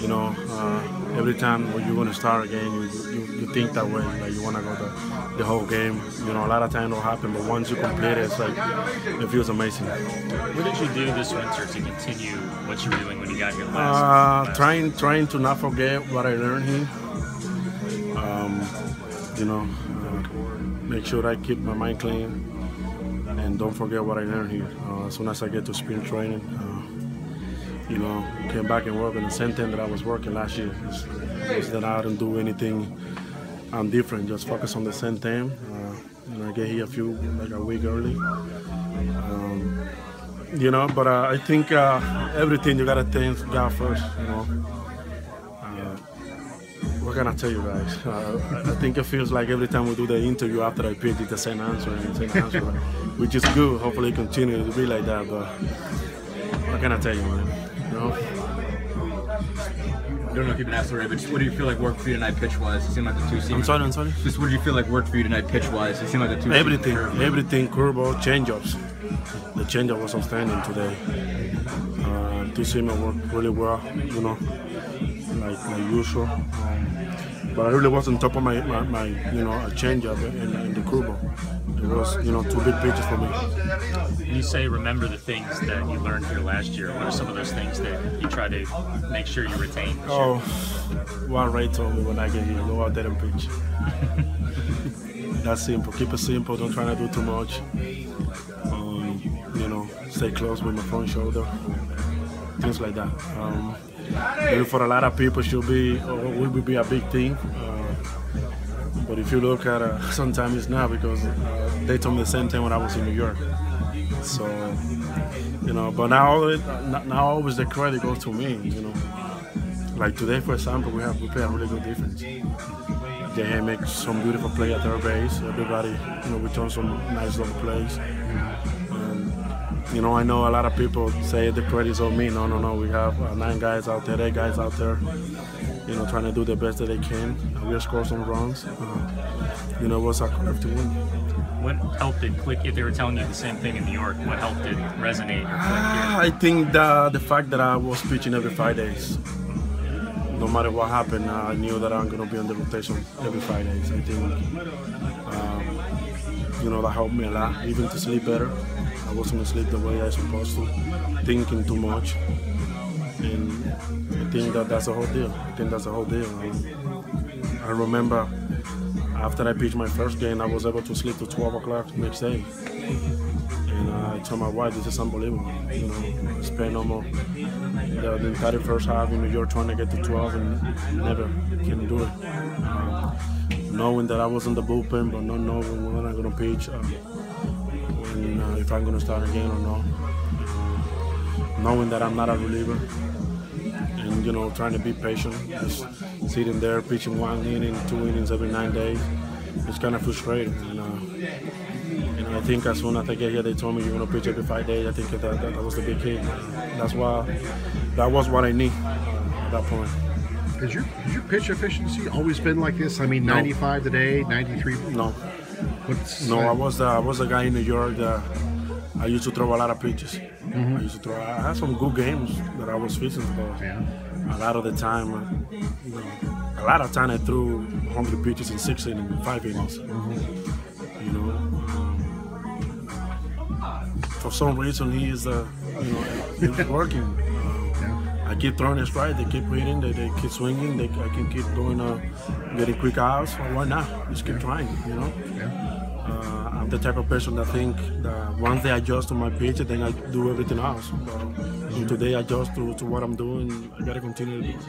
you know, every time when you're going to start a game, you think that way, like you want to go the whole game. You know, a lot of times it'll happen, but once you complete it, it's like, it feels amazing. What did you do this winter to continue what you were doing when you got here last? Trying to not forget what I learned here. You know, make sure I keep my mind clean and don't forget what I learned here. As soon as I get to spring training, you know, came back and work on the same thing that I was working last year. Just that I don't do anything different, just focus on the same thing. And I get here like a week early. You know, but I think everything you gotta thank God first, you know. What can I tell you guys? I think it feels like every time we do the interview after I pitch, it's the same answer, which is good. Hopefully it continues to be like that, but what can I tell you, man? You know? I don't know if you've been asked already, but just what do you feel like worked for you tonight pitch-wise? It seemed like the two-seamer. I'm sorry? Just what do you feel like worked for you tonight pitch-wise? It seemed like the two-seamer. Everything, curveball, change-ups. The change-up was outstanding today. Two-seamer worked really well, you know, like usual. But I really was on top of my you know, a change-up in the curveball. It was, you know, two big pitches for me. You say remember the things that you learned here last year. What are some of those things that you try to make sure you retain this year? What Ray told me when I get here, go out there and pitch. That's simple. Keep it simple. Don't try to do too much. You know, stay close with my front shoulder. Things like that. Maybe for a lot of people, will be a big thing. But if you look at it, sometimes it's not, because they told me the same thing when I was in New York. So, you know, but now always the credit goes to me, you know. Like today, for example, we play a really good defense. They make some beautiful play at third base. Everybody, you know, we turn some nice little plays. And, you know, I know a lot of people say the credit's on me. No. We have 9 guys out there, 8 guys out there, you know, trying to do the best that they can. We score some runs. You know, it was our curve to win. What helped it click? If they were telling you the same thing in New York, what helped it resonate or click here? I think the fact that I was pitching every 5 days. No matter what happened, I knew that I'm going to be on the rotation every 5 days. I think, you know, that helped me a lot, even to sleep better. I wasn't asleep the way I was supposed to, thinking too much. And I think that's the whole deal. I remember after I pitched my first game, I was able to sleep to 12 o'clock next day. And I told my wife, this is unbelievable. You know, I spent almost the entire first half in New York trying to get to 12 and never can do it. Knowing that I was in the bullpen, but not knowing when I'm going to pitch, and if I'm going to start again or not. Knowing that I'm not a reliever. And, you know, trying to be patient, just sitting there pitching 1 inning, 2 innings every 9 days. It's kind of frustrating. And I think as soon as I get here, they told me you're going to pitch every 5 days. I think that was the big key. That was what I need at that point. Has your pitch efficiency always been like this? I mean, 95 today, 93? No. I was a guy in New York that I used to throw a lot of pitches. I had some good games that I was facing, but a lot of the time, you know, I threw 100 pitches in 6 innings, 5 innings. You know, for some reason he is, you know, he's working. I keep throwing it straight. They keep hitting. They keep swinging. I can keep going, getting quick outs. Well, why not? Just keep trying. You know. I'm the type of person that think that once they adjust to my pitch, then I do everything else. But today, I adjust to what I'm doing. I gotta continue to do it.